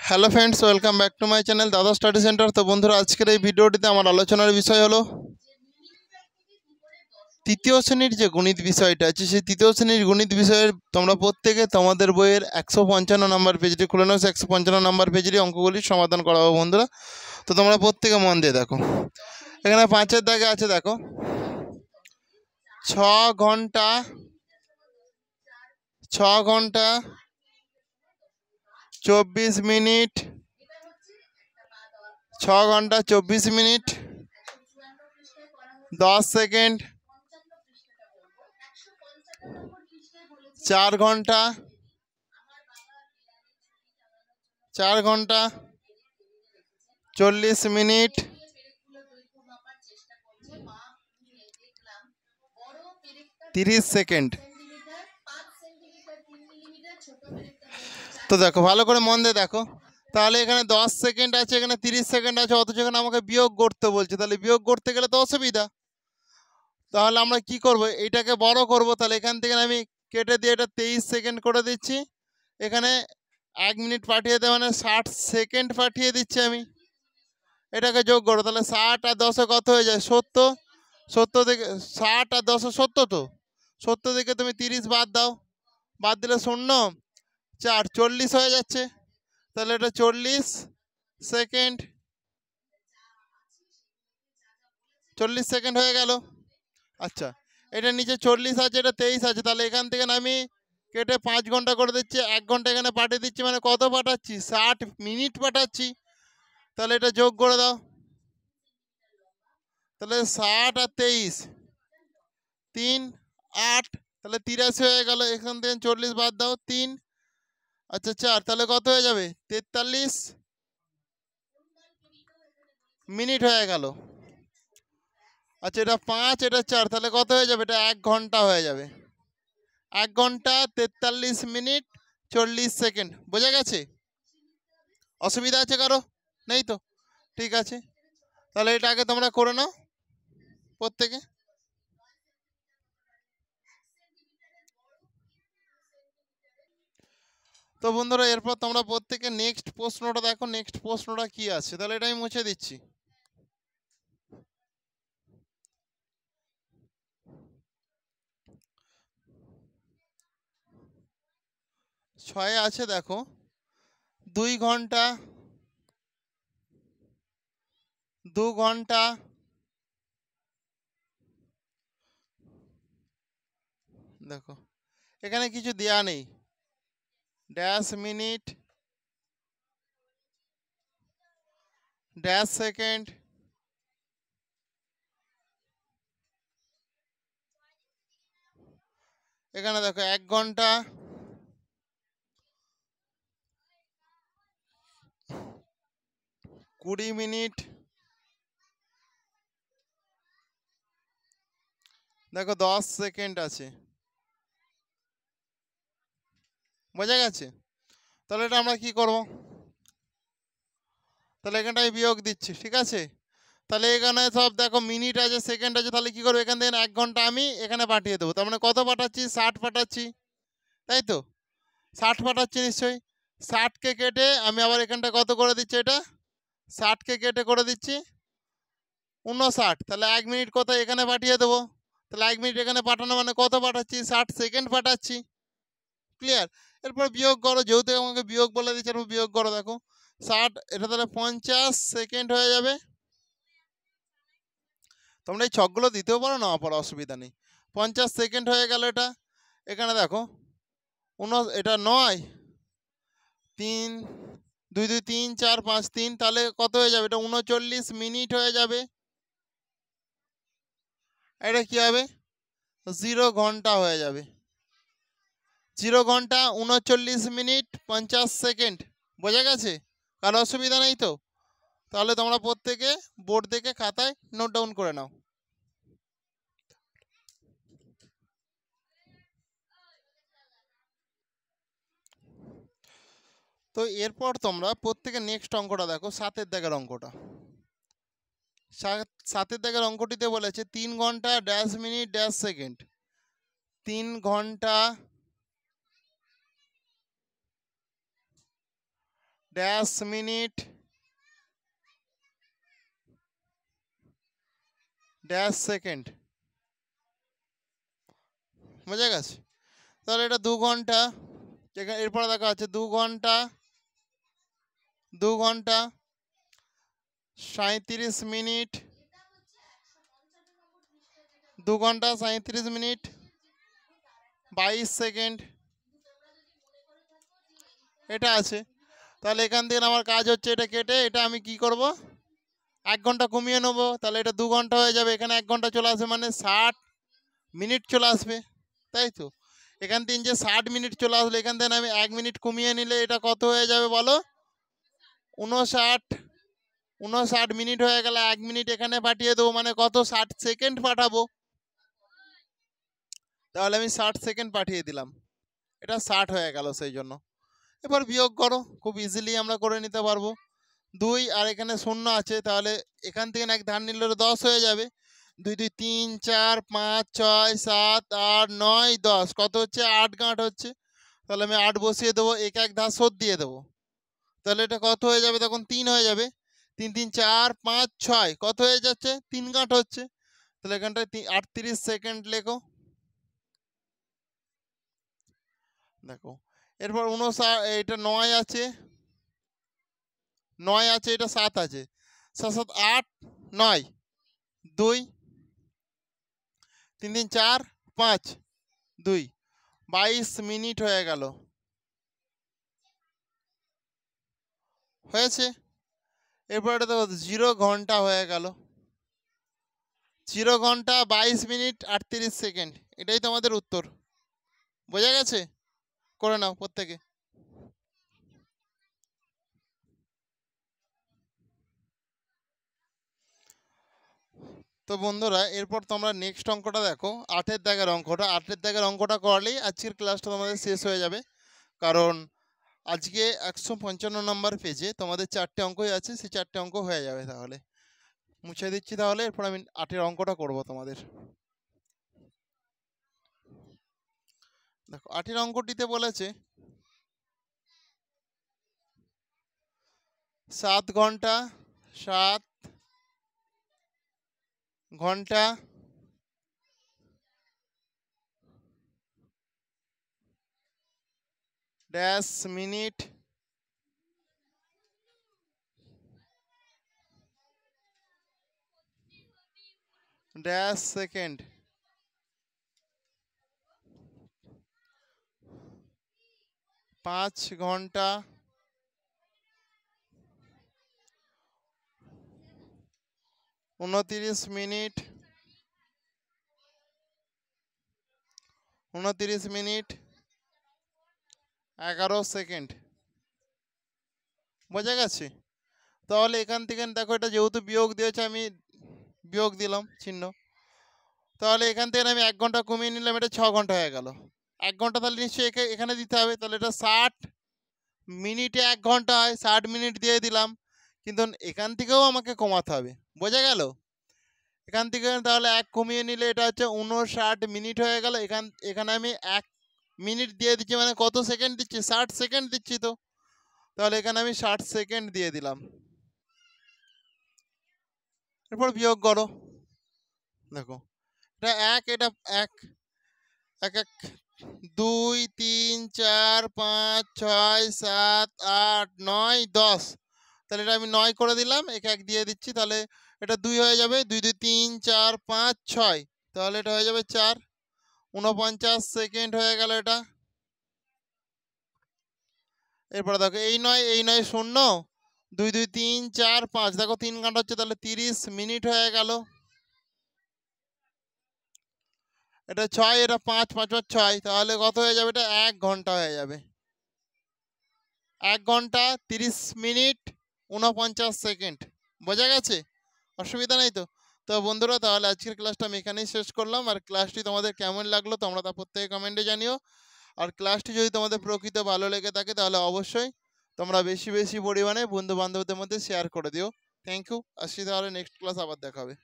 Hello friends, welcome back to my channel দাদা study centre. তো বন্ধুরা, আজকের এই ভিডিওটিতে আমার আলোচনার বিষয় হলো তৃতীয় শ্রেণীর যে গণিত বিষয়টা আছে, সেই তৃতীয় শ্রেণীর গণিত বিষয়ের তোমরা প্রত্যেকে তোমাদের বইয়ের 155 নম্বর পেজটি খুলে নাও। 155 নম্বর পেজেরই অঙ্কগুলির সমাধান করা হবে বন্ধুরা। তো তোমরা প্রত্যেকে মন দিয়ে দেখো। এখানে 5-এর দাগে আছে, দেখো 6 ঘন্টা 24 মিনিট, 6 ঘন্টা 24 মিনিট 10 সেকেন্ড, 4 ঘন্টা 40 মিনিট 30 সেকেন্ড। তো দেখো, ভালো করে মন দিয়ে দেখো। তাহলে এখানে 10 সেকেন্ড আছে, এখানে 30 সেকেন্ড আছে, অথচ এখানে আমাকে বিয়োগ করতে বলছে। তাহলে বিয়োগ করতে গেলে তো অসুবিধা। তাহলে আমরা কি করব, এইটাকে বড় করব। তাহলে এখান থেকে আমি কেটে দিয়ে এটা 23 সেকেন্ড করে দিচ্ছি। এখানে 1 মিনিট পাঠিয়ে দেওয়া মানে 60 সেকেন্ড পাঠিয়ে দিচ্ছি আমি। এটাকে যোগ করো, তাহলে 60 আর 10 কত হয়ে যায়? 70। 70 থেকে 60 আর 10 70, তো 70 থেকে তুমি 30 বাদ দাও, বাদ দিলে 0 4 40 হয়ে যাচ্ছে। তাহলে এটা 40 সেকেন্ড, 40 সেকেন্ড হয়ে গেল। আচ্ছা, এটা নিচে 40 আছে, এটা 23 আছে। তাহলে এখান থেকে আমি কেটে 5 ঘন্টা করে দিচ্ছি। 1 ঘন্টা এখানে পাঠিয়ে দিচ্ছি, মানে কত পাঠাচ্ছি? 60 মিনিট পাঠাচ্ছি। তাহলে এটা যোগ করে দাও। তাহলে 60 আর 23 3 8, তাহলে 83 হয়ে গেল। এখান থেকে 40 বাদ দাও, 3 আচ্ছা 4, তাহলে কত হয়ে যাবে? 43 মিনিট হয়ে গেল। আচ্ছা, এটা 5, এটা 4, তাহলে কত হয়ে যাবে? এটা 1 ঘন্টা হয়ে যাবে। 1 ঘন্টা 43 মিনিট 40 সেকেন্ড। বোঝা গেছে? অসুবিধা আছে কারো? নেই তো? ঠিক আছে, তাহলে এটা আগে তোমরা করে নাও প্রত্যেকে। তো বন্ধুরা, এরপর তোমরা প্রত্যেকে নেক্সট প্রশ্নটা দেখো। নেক্সট প্রশ্নটা কি আছে? তাহলে এটা আমি মুছে দিচ্ছি। 6 আছে, দেখো 2 ঘন্টা 2 ঘন্টা দেখো এখানে কিছু দেয়া নেই। ড্যাশ মিনিট, ড্যাশ সেকেন্ড, এখানে দেখো 1 ঘন্টা 20 মিনিট, দেখো 10 সেকেন্ড আছে। বোঝা গেছে? তাহলে এটা আমরা কি করব? তাহলে এখানটা আমি বিয়োগ দিচ্ছি, ঠিক আছে? তাহলে এখানে সব দেখো মিনিট আছে, সেকেন্ড আছে। তাহলে কি করবো, এখান থেকে 1 ঘন্টা আমি এখানে পাঠিয়ে দেবো। তার মানে কত পাঠাচ্ছি? 60 পাঠাচ্ছি, তাই তো? 60 পাঠাচ্ছি নিশ্চয়ই। 60কে কেটে আমি আবার এখানটা কত করে দিচ্ছি? এটা 60কে কেটে করে দিচ্ছি 59। তাহলে 1 মিনিট কোথায়? এখানে পাঠিয়ে দেবো। তাহলে 1 মিনিট এখানে পাঠানো মানে কত পাঠাচ্ছি? 60 সেকেন্ড পাঠাচ্ছি। ক্লিয়ার? এরপর বিয়োগ করো, যেহেতু আমাকে বিয়োগ বলে দিচ্ছে, বিয়োগ করো। দেখো 60, এটা তাহলে 50 সেকেন্ড হয়ে যাবে। তোমরা এই ছকগুলো দিতেও পারো, না পারো, অসুবিধা নেই। 50 সেকেন্ড হয়ে গেল এটা। এখানে দেখো এটা 9 3 2 2 3 4 5 3, তাহলে কত হয়ে যাবে? এটা 39 মিনিট হয়ে যাবে। এটা কি হবে? 0 ঘন্টা হয়ে যাবে। 0 ঘন্টা 39 মিনিট 50 সেকেন্ড। বোঝা গেছে? কারো অসুবিধা নেই তো? তাহলে তোমরা প্রত্যেকে বোর্ড দেখে খাতায় নোট ডাউন করে নাও। তো এরপর তোমরা প্রত্যেকে নেক্সট অঙ্কটা দেখো, 7-এর দাগের অঙ্কটা। 7-এর দাগের অঙ্কটিতে বলেছে 3 ঘন্টা ড্যাশ মিনিট ড্যাশ সেকেন্ড। 3 ঘন্টা ড্যাশ মিনিট ড্যাশ সেকেন্ড। বোঝা গেছে? তাহলে এটা 2 ঘন্টা। এরপরে দেখা আছে 2 ঘন্টা 37 মিনিট 2 ঘন্টা 37 মিনিট 22 সেকেন্ড। এটা আছে। তাহলে এখান থেকে আমার কাজ হচ্ছে এটা কেটে এটা আমি কি করব, 1 ঘন্টা কমিয়ে নেবো। তাহলে এটা 2 ঘন্টা হয়ে যাবে। এখানে 1 ঘন্টা চলে আসবে, মানে 60 মিনিট চলে আসবে, তাই তো? এখান থেকে যে 60 মিনিট চলে আসলে এখান থেকে আমি 1 মিনিট কমিয়ে নিলে এটা কত হয়ে যাবে বলো? 59 মিনিট হয়ে গেলে 1 মিনিট এখানে পাঠিয়ে দেবো, মানে কত? 60 সেকেন্ড পাঠাবো। তাহলে আমি 60 সেকেন্ড পাঠিয়ে দিলাম, এটা 60 হয়ে গেল সেই জন্য। এবার বিয়োগ করো, খুব ইজিলি আমরা করে নিতে পারবো। 2 আর এখানে 0 আছে, তাহলে এখান থেকে এক ধার নিলে 10 হয়ে যাবে। 2 2 3 4 5 6 7 8 9 10, কত হচ্ছে? 8 গাঁট হচ্ছে। তাহলে আমি 8 বসিয়ে দেবো, এক ধার শোধ দিয়ে দেবো। তাহলে এটা কত হয়ে যাবে তখন? 3 হয়ে যাবে। 3 3 4 5 6, কত হয়ে যাচ্ছে? 3 গাঁট হচ্ছে। তাহলে এখানটায় 38 সেকেন্ড লেখো। দেখো এরপর 59, এটা 9 আছে, 9 আছে, এটা 7 আছে। 7 7 8 9 2 3 3 4 5 2, 22 মিনিট হয়ে গেল। হয়েছে? এরপর এটা দেখো 0 ঘন্টা হয়ে গেল। 0 ঘন্টা 22 মিনিট 38 সেকেন্ড, এটাই তোমাদের উত্তর। বোঝা গেছে? করে নাও প্রত্যেকে। তো বন্ধুরা এরপর তোমরা নেক্সট অঙ্কটা দেখো, 8-এর দাগের অঙ্কটা। 8-এর দাগের অঙ্কটা করলেই আজকের ক্লাসটা তোমাদের শেষ হয়ে যাবে। কারণ আজকে 155 নম্বর পেজে তোমাদের 4টে অঙ্কই আছে, সেই 4টে অঙ্ক হয়ে যাবে। তাহলে মুছে দিচ্ছি, তাহলে এরপর আমি 8-এর অঙ্কটা করব তোমাদের। দেখো 8-এর অঙ্কটিতে বলেছে 7 ঘন্টা 7 ঘন্টা ড্যাশ মিনিট ড্যাশ সেকেন্ড। 5 ঘন্টা 29 মিনিট 11 সেকেন্ড। বোঝা গেছে? তাহলে এখান থেকে দেখো, এটা যেহেতু বিয়োগ দিয়েছে আমি বিয়োগ দিলাম চিহ্ন। তাহলে এখান থেকে আমি 1 ঘন্টা কমিয়ে নিলাম, এটা 6 ঘন্টা হয়ে গেল। 1 ঘন্টা তাহলে নিশ্চয়ই এখানে দিতে হবে। তাহলে এটা 60 মিনিটে 1 ঘন্টা হয়, 60 মিনিট দিয়ে দিলাম। কিন্তু এখান থেকেও আমাকে কমাতে হবে। বোঝা গেল? এখান থেকে তাহলে 1 কমিয়ে নিলে এটা হচ্ছে 59 মিনিট হয়ে গেল। এখানে আমি 1 মিনিট দিয়ে দিচ্ছি, মানে কত সেকেন্ড দিচ্ছি? 60 সেকেন্ড দিচ্ছি তো। তাহলে এখানে আমি 60 সেকেন্ড দিয়ে দিলাম। এরপর বিয়োগ করো। দেখো এটা 1, এটা 1 1 1 2 3 4 5 6 7 8 9 10। তাহলে এটা আমি 9 করে দিলাম, 1 দিয়ে দিচ্ছি। তাহলে এটা 2 হয়ে যাবে। 2 2 3 4 5 6, তাহলে এটা হয়ে যাবে 4। 49 সেকেন্ড হয়ে গেল এটা। এরপরে দেখো এই 9 0, 2 2 3 4 5, দেখো 3 ঘন্টা হচ্ছে, তাহলে 30 মিনিট হয়ে গেল। এটা 6, এটা 5 5 5 6, তাহলে কত হয়ে যাবে? এটা 1 ঘন্টা হয়ে যাবে। 1 ঘন্টা 30 মিনিট 49 সেকেন্ড। বোঝা গেছে? অসুবিধা নেই তো? তো বন্ধুরা তাহলে আজকের ক্লাসটা আমি এখানেই শেষ করলাম। আর ক্লাসটি তোমাদের কেমন লাগলো তোমরা তা প্রত্যেকে কমেন্টে জানিও। আর ক্লাসটি যদি তোমাদের প্রকৃত ভালো লেগে থাকে তাহলে অবশ্যই তোমরা বেশি বেশি পরিমাণে বন্ধু বান্ধবদের মধ্যে শেয়ার করে দিও। Thank you. আসছি, তাহলে নেক্সট ক্লাস আবার দেখা হবে।